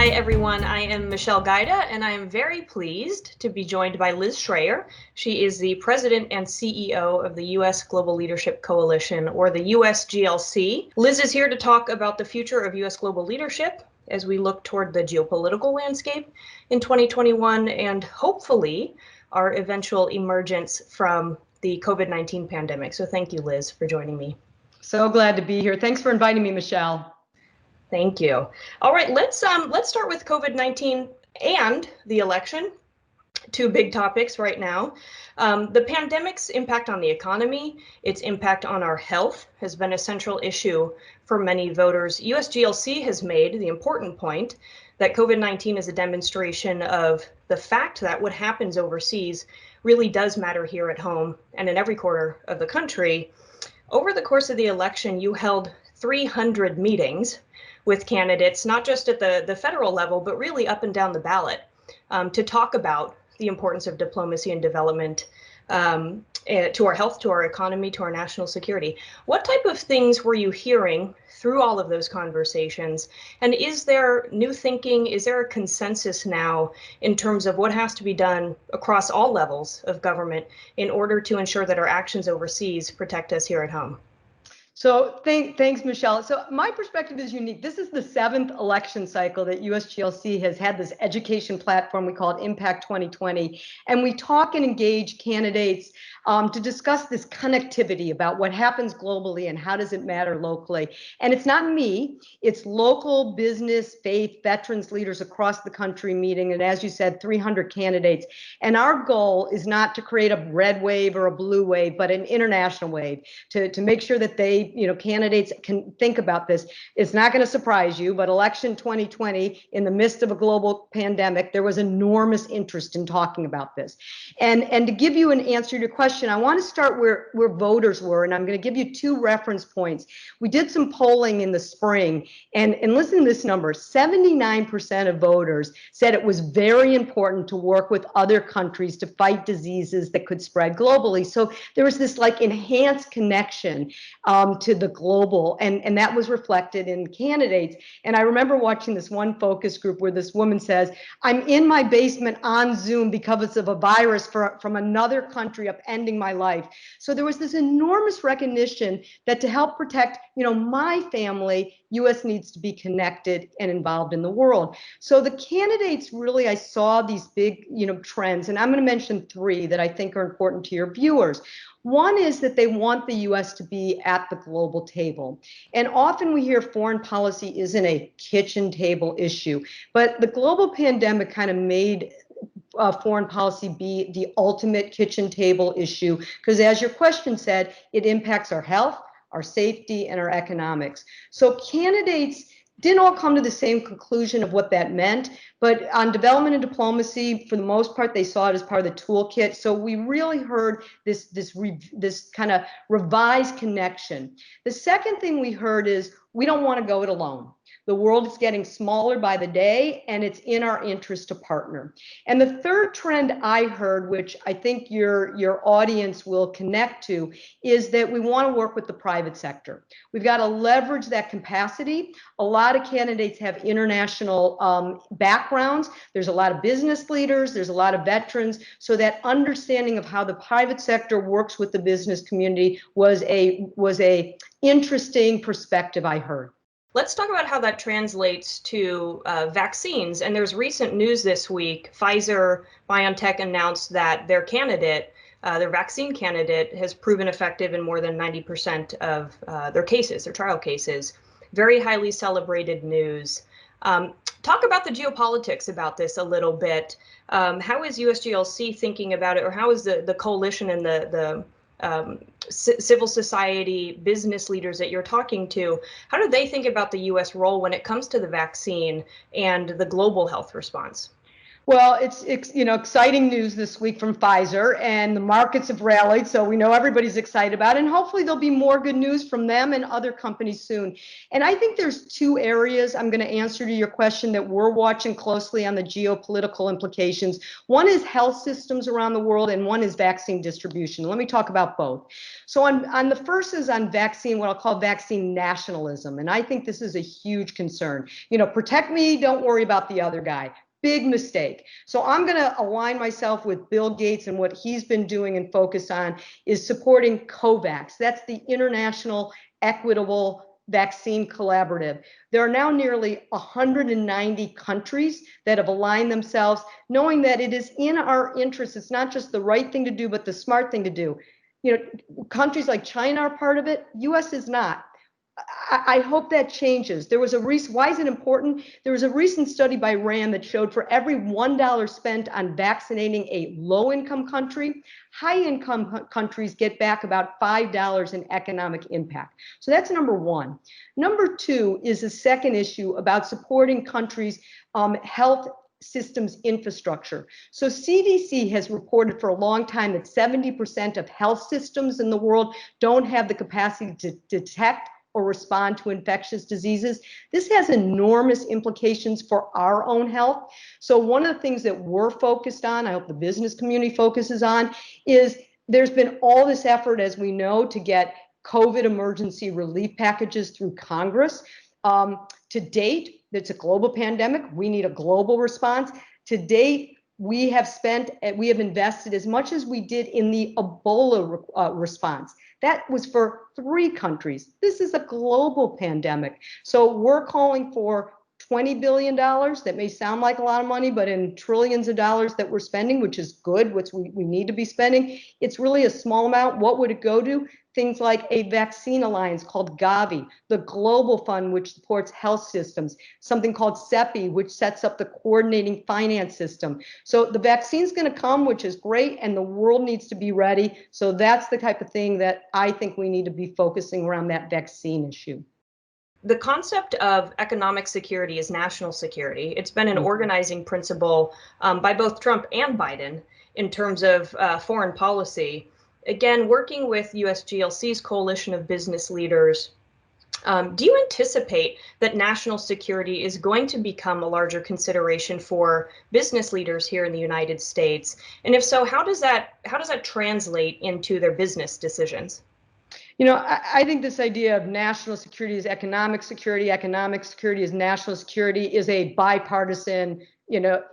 Hi, everyone. I am Michelle Giuda, and I am very pleased to be joined by Liz Schrayer. She is the president and CEO of the U.S. Global Leadership Coalition, or the USGLC. Liz is here to talk about the future of U.S. global leadership as we look toward the geopolitical landscape in 2021 and hopefully our eventual emergence from the COVID-19 pandemic. So thank you, Liz, for joining me. So glad to be here. Thanks for inviting me, Michelle. Thank you. All right, let's start with COVID-19 and the election. Two big topics right now. The pandemic's impact on the economy, its impact on our health has been a central issue for many voters. USGLC has made the important point that COVID-19 is a demonstration of the fact that what happens overseas really does matter here at home and in every corner of the country. Over the course of the election, you held 300 meetings with candidates, not just at the federal level, but really up and down the ballot, to talk about the importance of diplomacy and development to our health, to our economy, to our national security. What type of things were you hearing through all of those conversations? And is there new thinking? Is there a consensus now in terms of what has to be done across all levels of government in order to ensure that our actions overseas protect us here at home? So thanks, Michelle. So my perspective is unique. This is the 7th election cycle that USGLC has had this education platform. We call it Impact 2020. And we talk and engage candidates to discuss this connectivity about what happens globally and how does it matter locally. And it's not me, it's local business, faith, veterans, leaders across the country meeting. And as you said, 300 candidates. And our goal is not to create a red wave or a blue wave, but an international wave to make sure that candidates can think about this. It's not going to surprise you, but election 2020, in the midst of a global pandemic, there was enormous interest in talking about this. And to give you an answer to your question, I want to start where voters were, and I'm going to give you 2 reference points. We did some polling in the spring, and listen to this number, 79% of voters said it was very important to work with other countries to fight diseases that could spread globally. So there was this enhanced connection to the global, and that was reflected in candidates. And I remember watching this one focus group where this woman says, I'm in my basement on Zoom because of a virus from another country upending my life. So there was this enormous recognition that to help protect, my family, US needs to be connected and involved in the world. So the candidates really, I saw these big, trends, and I'm going to mention 3 that I think are important to your viewers. One is that they want the US to be at the global table. And often we hear foreign policy isn't a kitchen table issue, but the global pandemic kind of made foreign policy be the ultimate kitchen table issue, because as your question said, it impacts our health, our safety, and our economics. So candidates didn't all come to the same conclusion of what that meant, but on development and diplomacy, for the most part, they saw it as part of the toolkit. So we really heard this kind of revised connection. The second thing we heard is we don't want to go it alone. The world is getting smaller by the day, and it's in our interest to partner. And the third trend I heard, which I think your audience will connect to, is that we want to work with the private sector. We've got to leverage that capacity. A lot of candidates have international backgrounds. There's a lot of business leaders. There's a lot of veterans. So that understanding of how the private sector works with the business community was a interesting perspective I heard. Let's talk about how that translates to vaccines. And there's recent news this week. Pfizer BioNTech announced that their vaccine candidate has proven effective in more than 90% of their trial cases. Very highly celebrated news. Talk about the geopolitics about this a little bit. How is USGLC thinking about it, or how is the coalition and the civil society business leaders that you're talking to, how do they think about the U.S. role when it comes to the vaccine and the global health response? Well, it's exciting news this week from Pfizer, and the markets have rallied, so we know everybody's excited about it, and hopefully there'll be more good news from them and other companies soon. And I think there's two areas I'm going to answer to your question that we're watching closely on the geopolitical implications. One is health systems around the world, and one is vaccine distribution. Let me talk about both. So on the first is on vaccine, what I'll call vaccine nationalism, and I think this is a huge concern. Protect me, don't worry about the other guy. Big mistake. So I'm going to align myself with Bill Gates, and what he's been doing and focus on is supporting COVAX. That's the International Equitable Vaccine Collaborative. There are now nearly 190 countries that have aligned themselves, knowing that it is in our interest. It's not just the right thing to do, but the smart thing to do. Countries like China are part of it. US is not. I hope that changes. Why is it important? There was a recent study by RAND that showed for every $1 spent on vaccinating a low-income country, high-income countries get back about $5 in economic impact. So that's number one. Number two is a second issue about supporting countries' health systems infrastructure. So CDC has reported for a long time that 70% of health systems in the world don't have the capacity to detect or respond to infectious diseases. This has enormous implications for our own health. So one of the things that we're focused on, I hope the business community focuses on, is there's been all this effort, as we know, to get COVID emergency relief packages through Congress. To date, it's a global pandemic. We need a global response. To date, we have invested as much as we did in the Ebola response. That was for 3 countries. This is a global pandemic. So we're calling for $20 billion. That may sound like a lot of money, but in trillions of dollars that we're spending, which is good, which we need to be spending, it's really a small amount. What would it go to? Things like a vaccine alliance called Gavi, the global fund which supports health systems, something called CEPI, which sets up the coordinating finance system. So the vaccine's going to come, which is great, and the world needs to be ready. So that's the type of thing that I think we need to be focusing around, that vaccine issue. The concept of economic security is national security. It's been an organizing principle by both Trump and Biden in terms of foreign policy. Again, working with USGLC's coalition of business leaders, do you anticipate that national security is going to become a larger consideration for business leaders here in the United States? And if so, how does that translate into their business decisions? I think this idea of national security is economic security is national security is a bipartisan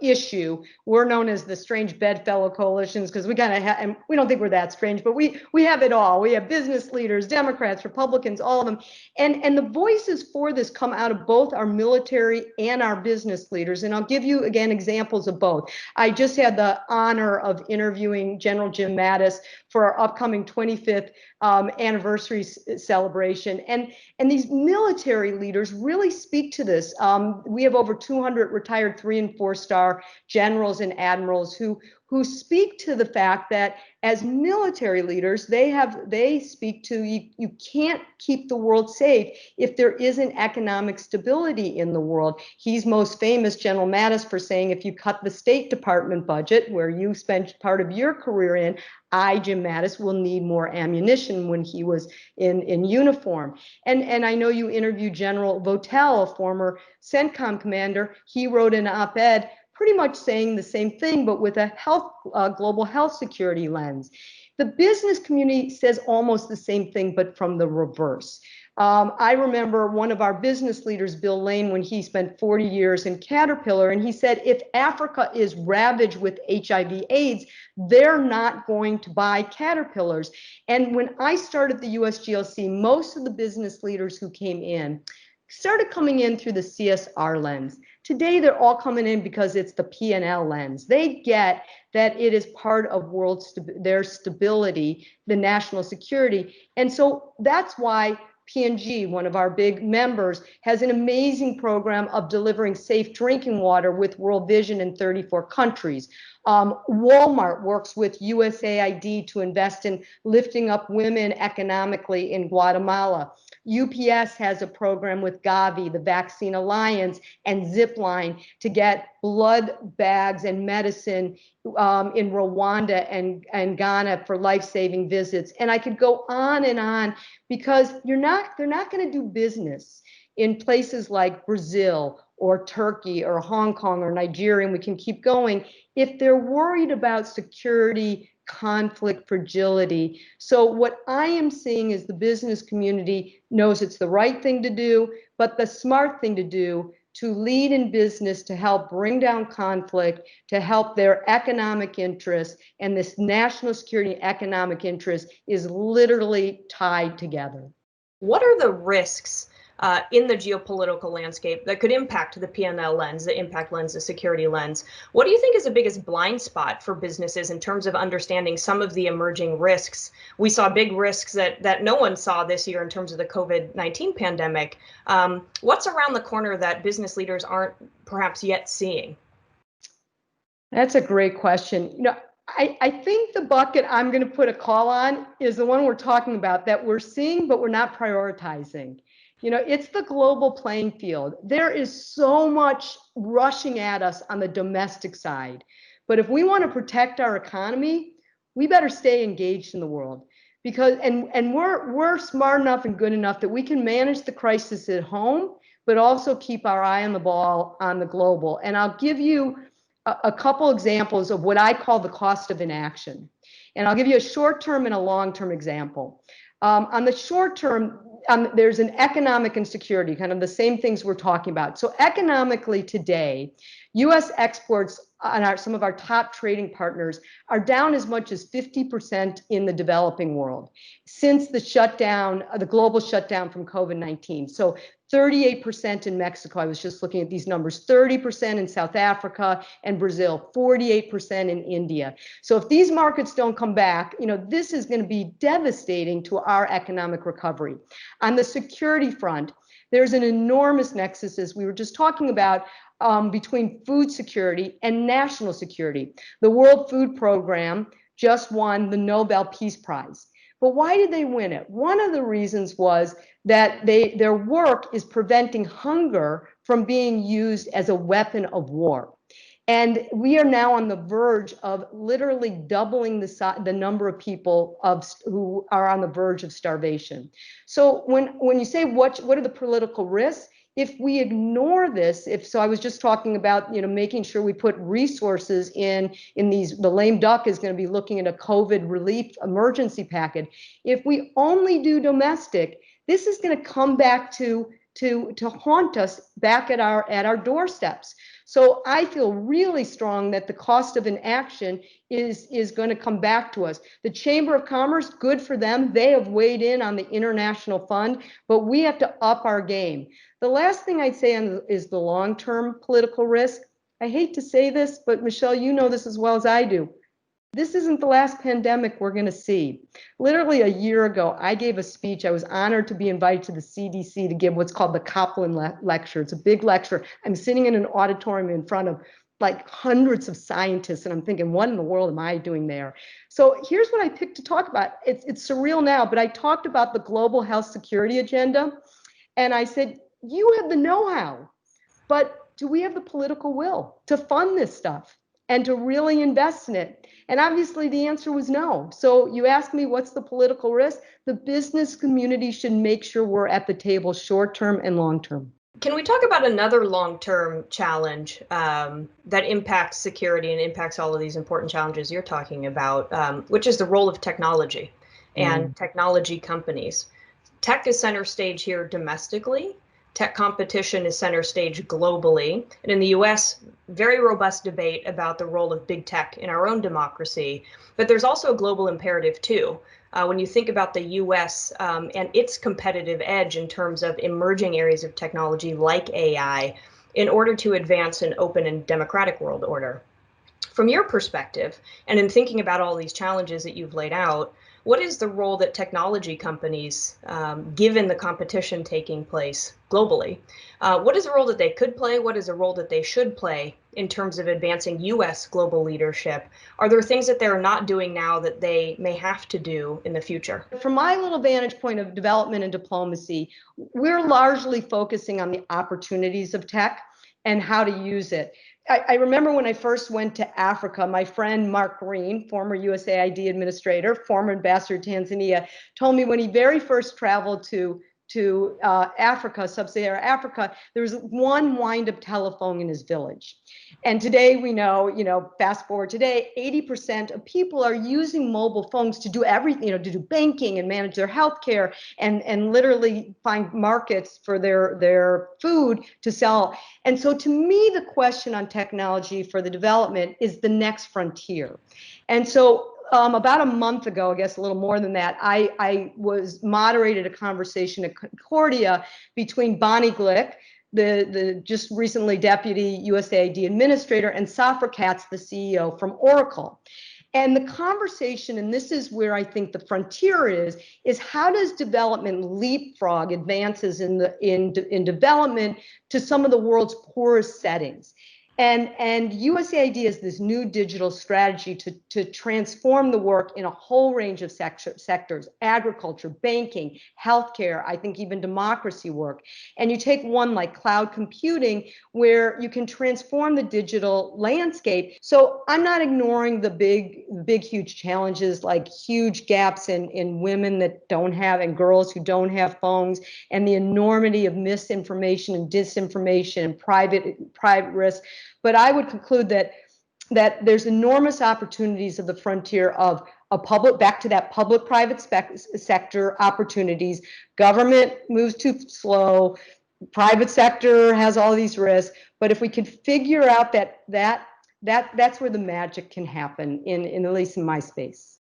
issue. We're known as the strange bedfellow coalitions because we kind of and we don't think we're that strange, but we have it all. We have business leaders, Democrats, Republicans, all of them. And the voices for this come out of both our military and our business leaders. And I'll give you, again, examples of both. I just had the honor of interviewing General Jim Mattis for our upcoming 25th anniversary celebration. And these military leaders really speak to this. We have over 200 retired 3- and 4-star generals and admirals who speak to the fact that as military leaders, they speak to you can't keep the world safe if there isn't economic stability in the world. He's most famous, General Mattis, for saying if you cut the State Department budget, where you spent part of your career in, Jim Mattis, will need more ammunition when he was in uniform. And I know you interviewed General Votel, a former CENTCOM commander. He wrote an op-ed pretty much saying the same thing, but with a global health security lens. The business community says almost the same thing, but from the reverse. I remember one of our business leaders, Bill Lane, when he spent 40 years in Caterpillar, and he said, if Africa is ravaged with HIV/AIDS, they're not going to buy Caterpillars. And when I started the USGLC, most of the business leaders who came in started coming in through the CSR lens. Today, they're all coming in because it's the P&L lens. They get that it is part of their stability, the national security. And so that's why P&G, one of our big members, has an amazing program of delivering safe drinking water with World Vision in 34 countries. Walmart works with USAID to invest in lifting up women economically in Guatemala. UPS has a program with Gavi, the Vaccine Alliance, and Zipline to get blood bags and medicine in Rwanda and Ghana for life-saving visits. And I could go on because they're not going to do business in places like Brazil or Turkey or Hong Kong or Nigeria, and we can keep going, if they're worried about security, conflict, fragility. So what I am seeing is the business community knows it's the right thing to do, but the smart thing to do to lead in business, to help bring down conflict, to help their economic interests, and this national security and economic interest is literally tied together. What are the risks in the geopolitical landscape that could impact the P&L lens, the impact lens, the security lens? What do you think is the biggest blind spot for businesses in terms of understanding some of the emerging risks? We saw big risks that no one saw this year in terms of the COVID-19 pandemic. What's around the corner that business leaders aren't perhaps yet seeing? That's a great question. I think the bucket I'm going to put a call on is the one we're talking about that we're seeing, but we're not prioritizing. It's the global playing field. There is so much rushing at us on the domestic side. But if we want to protect our economy, we better stay engaged in the world, because and we're smart enough and good enough that we can manage the crisis at home, but also keep our eye on the ball on the global. And I'll give you a couple examples of what I call the cost of inaction. And I'll give you a short-term and a long-term example. On the short term, there's an economic insecurity, kind of the same things we're talking about. So economically today, U.S. exports on some of our top trading partners are down as much as 50% in the developing world since the shutdown, the global shutdown from COVID-19. So 38% in Mexico, I was just looking at these numbers, 30% in South Africa and Brazil, 48% in India. So if these markets don't come back, this is going to be devastating to our economic recovery. On the security front, there's an enormous nexus, as we were just talking about, between food security and national security. The World Food Program just won the Nobel Peace Prize. But why did they win it? One of the reasons was that their work is preventing hunger from being used as a weapon of war. And we are now on the verge of literally doubling the number of people who are on the verge of starvation. So when you say what are the political risks, if we ignore this, I was just talking about making sure we put resources in these. The lame duck is going to be looking at a COVID relief emergency package. If we only do domestic, this is going to come back to haunt us back at our doorsteps. So I feel really strong that the cost of inaction is going to come back to us. The Chamber of Commerce, good for them. They have weighed in on the international fund, but we have to up our game. The last thing I'd say is the long-term political risk. I hate to say this, but Michelle, you know this as well as I do. This isn't the last pandemic we're going to see. Literally a year ago, I gave a speech. I was honored to be invited to the CDC to give what's called the Kaplan Lecture. It's a big lecture. I'm sitting in an auditorium in front of like hundreds of scientists, and I'm thinking, what in the world am I doing there? So here's what I picked to talk about. It's surreal now, but I talked about the global health security agenda, and I said, you have the know-how, but do we have the political will to fund this stuff and to really invest in it? And obviously the answer was no. So you ask me, what's the political risk? The business community should make sure we're at the table short-term and long-term. Can we talk about another long-term challenge that impacts security and impacts all of these important challenges you're talking about, which is the role of technology and technology companies? Tech is center stage here domestically. Tech competition is center stage globally. And in the US, very robust debate about the role of big tech in our own democracy. But there's also a global imperative too. When you think about the US and its competitive edge in terms of emerging areas of technology like AI, in order to advance an open and democratic world order. From your perspective, and in thinking about all these challenges that you've laid out, what is the role that technology companies, given the competition taking place globally, what is the role that they could play? What is the role that they should play in terms of advancing U.S. global leadership? Are there things that they're not doing now that they may have to do in the future? From my little vantage point of development and diplomacy, we're largely focusing on the opportunities of tech and how to use it. I remember when I first went to Africa, my friend Mark Green, former USAID administrator, former ambassador to Tanzania, told me when he very first traveled to Africa, sub-Saharan Africa, there was one wind-up telephone in his village. And today we know, fast forward today, 80% of people are using mobile phones to do everything, to do banking and manage their healthcare and literally find markets for their food to sell. And so to me, the question on technology for the development is the next frontier. And so about a month ago, I guess a little more than that, I moderated a conversation at Concordia between Bonnie Glick, the just recently deputy USAID administrator, and Safra Katz, the CEO from Oracle. And the conversation, and this is where I think the frontier is how does development leapfrog advances in development to some of the world's poorest settings? And USAID has this new digital strategy to transform the work in a whole range of sectors, agriculture, banking, healthcare, I think even democracy work. And you take one like cloud computing, where you can transform the digital landscape. So I'm not ignoring the big, huge challenges, like huge gaps in women that don't have, and girls who don't have phones, and the enormity of misinformation and disinformation and private risk. But I would conclude that there's enormous opportunities of the frontier of back to that public-private sector opportunities. Government moves too slow. Private sector has all these risks. But if we could figure out that's where the magic can happen in at least in my space.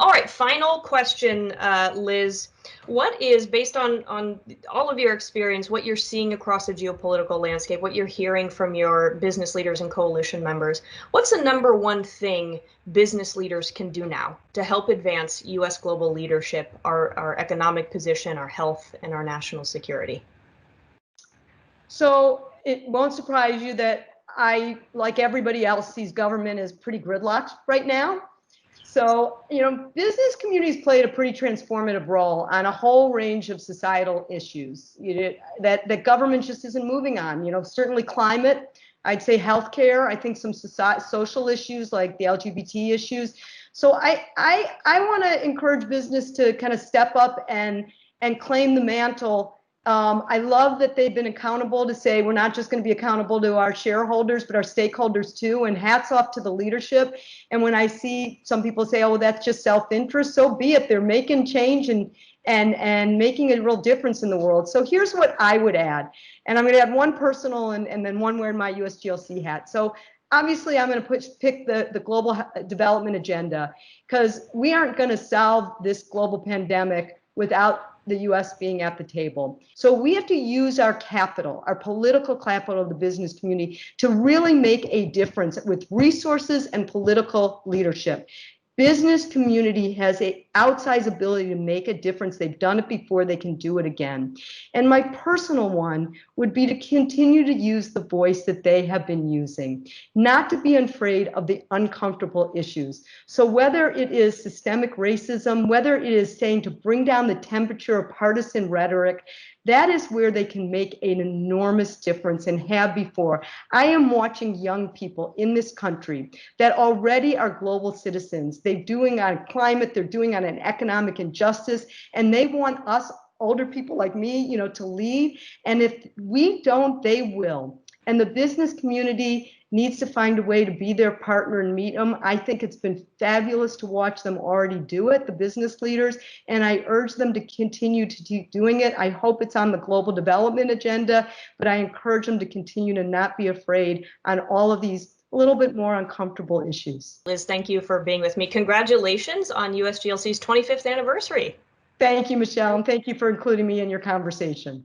All right, final question, Liz. What is, based on all of your experience, what you're seeing across the geopolitical landscape, what you're hearing from your business leaders and coalition members, what's the number one thing business leaders can do now to help advance U.S. global leadership, our economic position, our health, and our national security? So it won't surprise you that I, like everybody else, sees government as pretty gridlocked right now. So, business communities played a pretty transformative role on a whole range of societal issues that government just isn't moving on. Certainly climate, I'd say healthcare, I think some social issues like the LGBT issues. So I want to encourage business to kind of step up and claim the mantle. I love that they've been accountable to say we're not just going to be accountable to our shareholders, but our stakeholders too, and hats off to the leadership. And when I see some people say, oh, that's just self-interest, so be it. They're making change and making a real difference in the world. So here's what I would add. And I'm going to add one personal and then one wearing my USGLC hat. So obviously, I'm going to pick the global development agenda, because we aren't going to solve this global pandemic without the U.S. being at the table. So we have to use our capital, our political capital of the business community, to really make a difference with resources and political leadership. Business community has an outsized ability to make a difference. They've done it before, they can do it again. And my personal one would be to continue to use the voice that they have been using, not to be afraid of the uncomfortable issues. So whether it is systemic racism, whether it is saying to bring down the temperature of partisan rhetoric, that is where they can make an enormous difference and have before. I am watching young people in this country that already are global citizens. They're doing on climate, they're doing on an economic injustice, and they want us older people like me, to lead. And if we don't, they will. And the business community needs to find a way to be their partner and meet them. I think it's been fabulous to watch them already do it, the business leaders, and I urge them to continue to keep doing it. I hope it's on the global development agenda, but I encourage them to continue to not be afraid on all of these a little bit more uncomfortable issues. Liz, thank you for being with me. Congratulations on USGLC's 25th anniversary. Thank you, Michelle, and thank you for including me in your conversation.